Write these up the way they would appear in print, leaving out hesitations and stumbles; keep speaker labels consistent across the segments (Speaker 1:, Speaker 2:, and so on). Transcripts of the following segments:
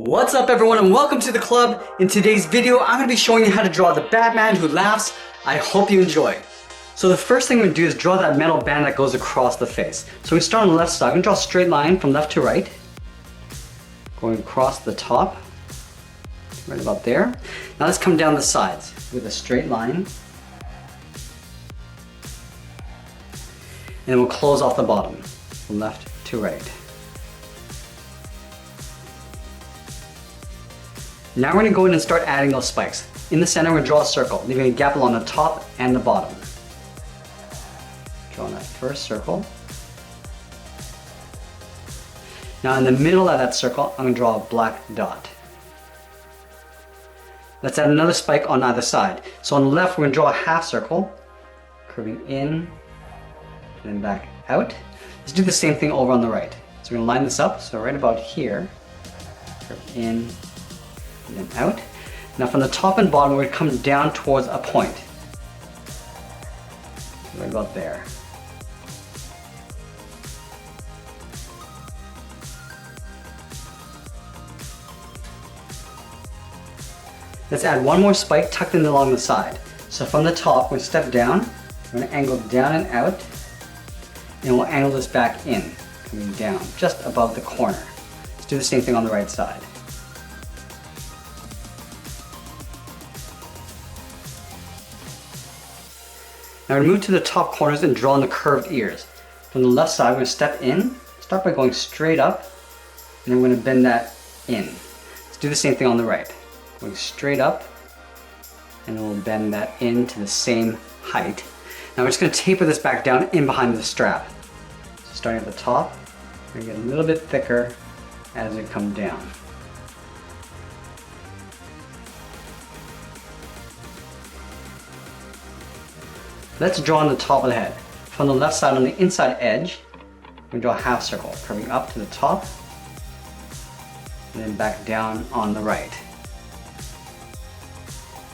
Speaker 1: What's up everyone and welcome to the club. In today's video I'm going to be showing you how to draw the Batman who laughs. I hope you enjoy. So the first thing we're going to do is draw that metal band that goes across the face. So we start on the left side. I'm going to draw a straight line from left to right. Going across the top. Right about there. Now let's come down the sides with a straight line. And we'll close off the bottom from left to right. Now we're going to go in and start adding those spikes. In the center, we're going to draw a circle, leaving a gap along the top and the bottom. Draw that first circle. Now in the middle of that circle, I'm going to draw a black dot. Let's add another spike on either side. So on the left, we're going to draw a half circle, curving in and then back out. Let's do the same thing over on the right. So we're going to line this up, so right about here, curve in, and then out. Now from the top and bottom, we're going to come down towards a point. Right about there. Let's add one more spike tucked in along the side. So from the top, we're going to step down, we're going to angle down and out, and we'll angle this back in, coming down just above the corner. Let's do the same thing on the right side. Now we move to the top corners and draw in the curved ears. From the left side, we're going to step in, start by going straight up, and then we're going to bend that in. Let's do the same thing on the right. Going straight up, and then we'll bend that in to the same height. Now we're just going to taper this back down in behind the strap. So starting at the top, we're going to get a little bit thicker as we come down. Let's draw on the top of the head. From the left side on the inside edge, we draw a half circle, curving up to the top, and then back down on the right.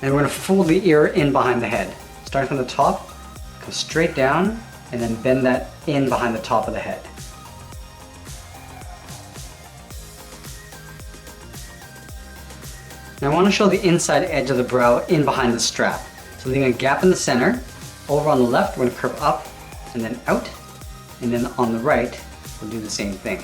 Speaker 1: And we're going to fold the ear in behind the head. Starting from the top, come straight down, and then bend that in behind the top of the head. Now I want to show the inside edge of the brow in behind the strap. So leaving a gap in the center. Over on the left, we're going to curve up and then out, and then on the right, we'll do the same thing.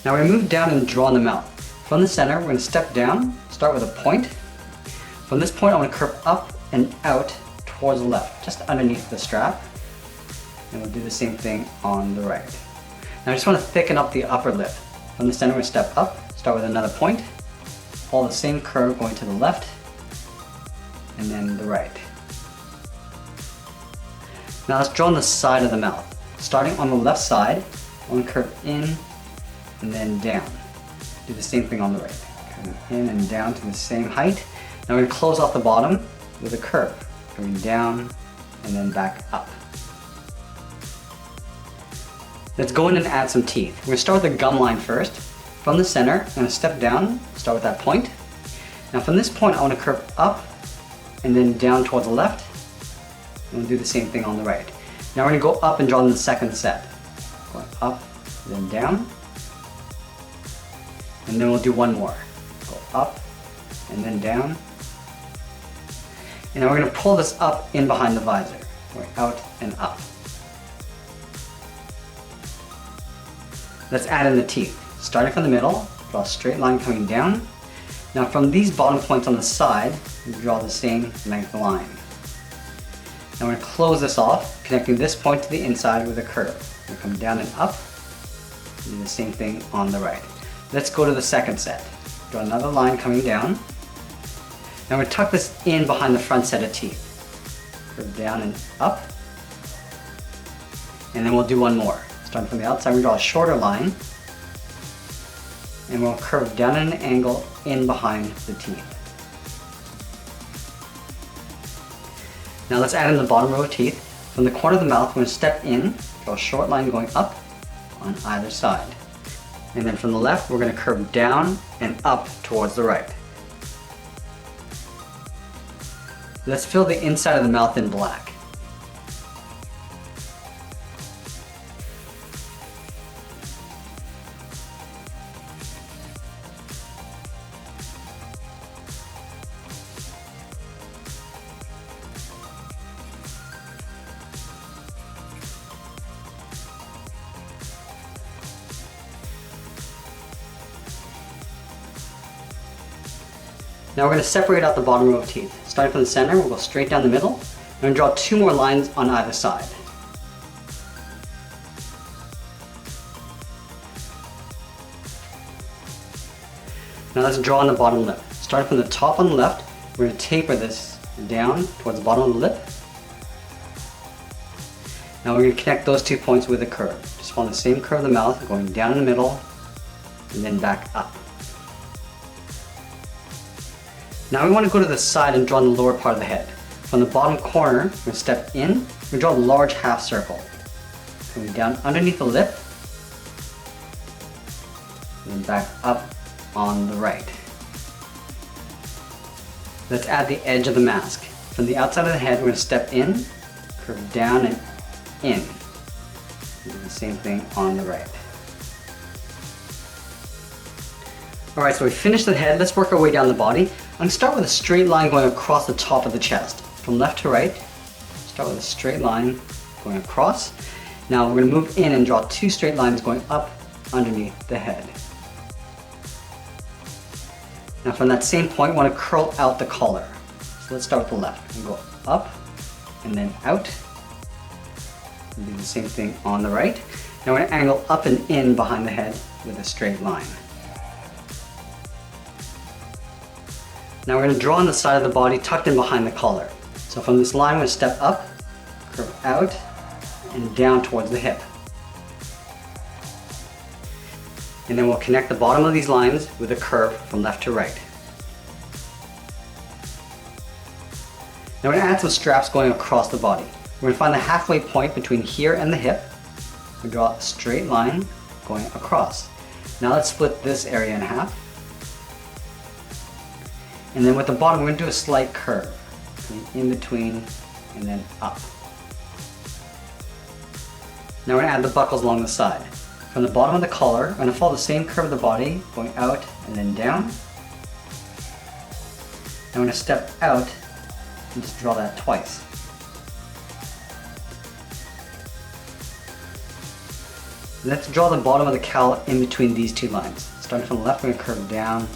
Speaker 1: Now we move down and draw in the mouth. From the center, we're going to step down, start with a point. From this point, I want to curve up and out towards the left, just underneath the strap, and we'll do the same thing on the right. Now I just want to thicken up the upper lip. From the center, we're going to step up, start with another point, follow the same curve going to the left, and then the right. Now let's draw on the side of the mouth. Starting on the left side, I want to curve in and then down. Do the same thing on the right. Curving in and down to the same height. Now we're going to close off the bottom with a curve. Curving down and then back up. Let's go in and add some teeth. We're going to start with the gum line first. From the center, I'm going to step down, start with that point. Now from this point, I want to curve up and then down towards the left, and we'll do the same thing on the right. Now we're going to go up and draw in the second set. Going up, then down, and then we'll do one more. Go up, and then down, and now we're going to pull this up in behind the visor. Going out and up. Let's add in the teeth. Starting from the middle, draw a straight line coming down. Now from these bottom points on the side, we draw the same length line. Now we're going to close this off, connecting this point to the inside with a curve. We're going to come down and up, and do the same thing on the right. Let's go to the second set. Draw another line coming down. Now we're going to tuck this in behind the front set of teeth. Curve down and up, and then we'll do one more. Starting from the outside, we draw a shorter line, and we'll curve down at an angle in behind the teeth. Now let's add in the bottom row of teeth. From the corner of the mouth, we're going to step in, draw a short line going up on either side. And then from the left, we're going to curve down and up towards the right. Let's fill the inside of the mouth in black. Now we're going to separate out the bottom row of teeth. Starting from the center, we'll go straight down the middle. I'm going to draw 2 more lines on either side. Now let's draw on the bottom lip. Starting from the top on the left, we're going to taper this down towards the bottom of the lip. Now we're going to connect those 2 points with a curve. Just follow the same curve of the mouth, going down in the middle, and then back up. Now we want to go to the side and draw on the lower part of the head. From the bottom corner, we're going to step in, we draw a large half circle. Coming down underneath the lip, and then back up on the right. Let's add the edge of the mask. From the outside of the head, we're going to step in, curve down and in. And do the same thing on the right. Alright, so we finished the head. Let's work our way down the body. I'm going to start with a straight line going across the top of the chest. From left to right, start with a straight line going across. Now we're going to move in and draw 2 straight lines going up underneath the head. Now from that same point, we want to curl out the collar. So let's start with the left. And go up and then out. And do the same thing on the right. Now we're going to angle up and in behind the head with a straight line. Now we're going to draw on the side of the body tucked in behind the collar. So from this line, we're going to step up, curve out, and down towards the hip. And then we'll connect the bottom of these lines with a curve from left to right. Now we're going to add some straps going across the body. We're going to find the halfway point between here and the hip. We draw a straight line going across. Now let's split this area in half. And then with the bottom, we're going to do a slight curve. In between and then up. Now we're going to add the buckles along the side. From the bottom of the collar, I'm going to follow the same curve of the body, going out and then down. I'm going to step out and just draw that twice. Let's draw the bottom of the cowl in between these 2 lines. Starting from the left, we're going to curve down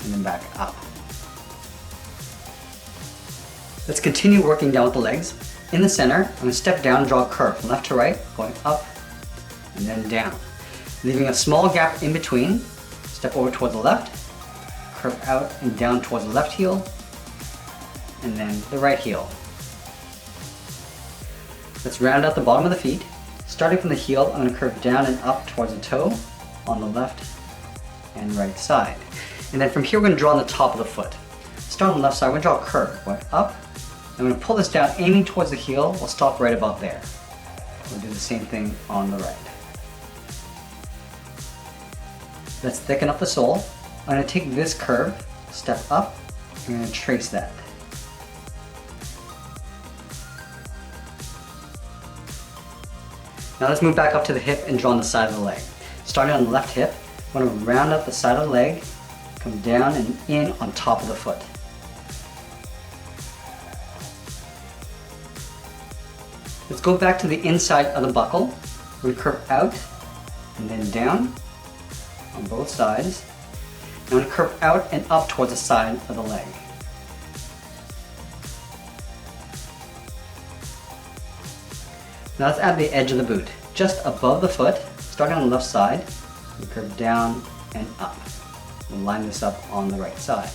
Speaker 1: and then back up. Let's continue working down with the legs. In the center, I'm going to step down and draw a curve from left to right, going up and then down. Leaving a small gap in between, step over towards the left, curve out and down towards the left heel, and then the right heel. Let's round out the bottom of the feet. Starting from the heel, I'm going to curve down and up towards the toe on the left and right side. And then from here, we're going to draw on the top of the foot. Start on the left side, we're going to draw a curve, going up. I'm going to pull this down, aiming towards the heel. We'll stop right about there. We'll do the same thing on the right. Let's thicken up the sole. I'm going to take this curve, step up, and I'm going to trace that. Now let's move back up to the hip and draw on the side of the leg. Starting on the left hip, I'm going to round up the side of the leg, come down and in on top of the foot. Let's go back to the inside of the buckle. We're going to curve out and then down on both sides. I'm going to curve out and up towards the side of the leg. Now let's add the edge of the boot. Just above the foot, starting on the left side, we curve down and up. We'll line this up on the right side.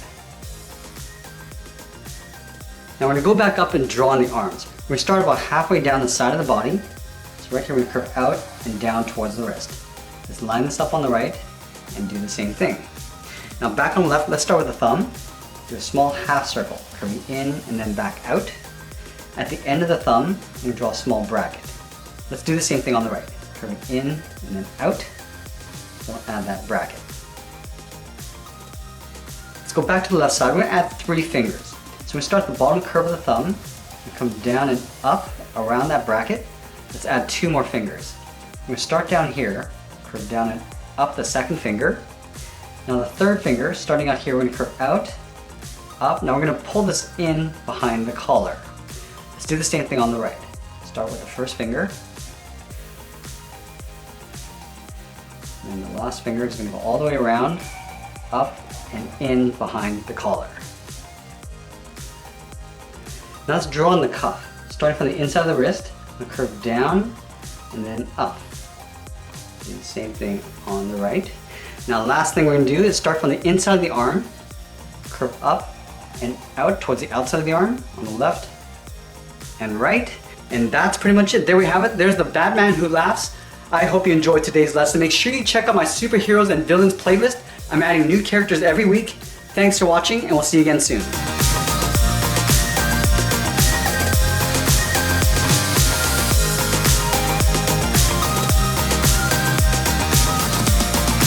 Speaker 1: Now we're going to go back up and draw on the arms. We're going to start about halfway down the side of the body. So right here we curve out and down towards the wrist. Let's line this up on the right and do the same thing. Now back on the left, let's start with the thumb. Do a small half circle, curving in and then back out. At the end of the thumb, I'm going to draw a small bracket. Let's do the same thing on the right. Curving in and then out. We'll add that bracket. Let's go back to the left side. We're going to add 3 fingers. So we start at the bottom curve of the thumb, we come down and up around that bracket. Let's add 2 more fingers. We're going to start down here, curve down and up the second finger. Now the third finger, starting out here, we're going to curve out, up. Now we're going to pull this in behind the collar. Let's do the same thing on the right. Start with the first finger. And the last finger is going to go all the way around, up and in behind the collar. Now let's draw on the cuff. Starting from the inside of the wrist, I'm gonna curve down and then up. And same thing on the right. Now last thing we're gonna do is start from the inside of the arm, curve up and out towards the outside of the arm on the left and right. And that's pretty much it. There we have it. There's the Batman who laughs. I hope you enjoyed today's lesson. Make sure you check out my superheroes and villains playlist. I'm adding new characters every week. Thanks for watching, and we'll see you again soon.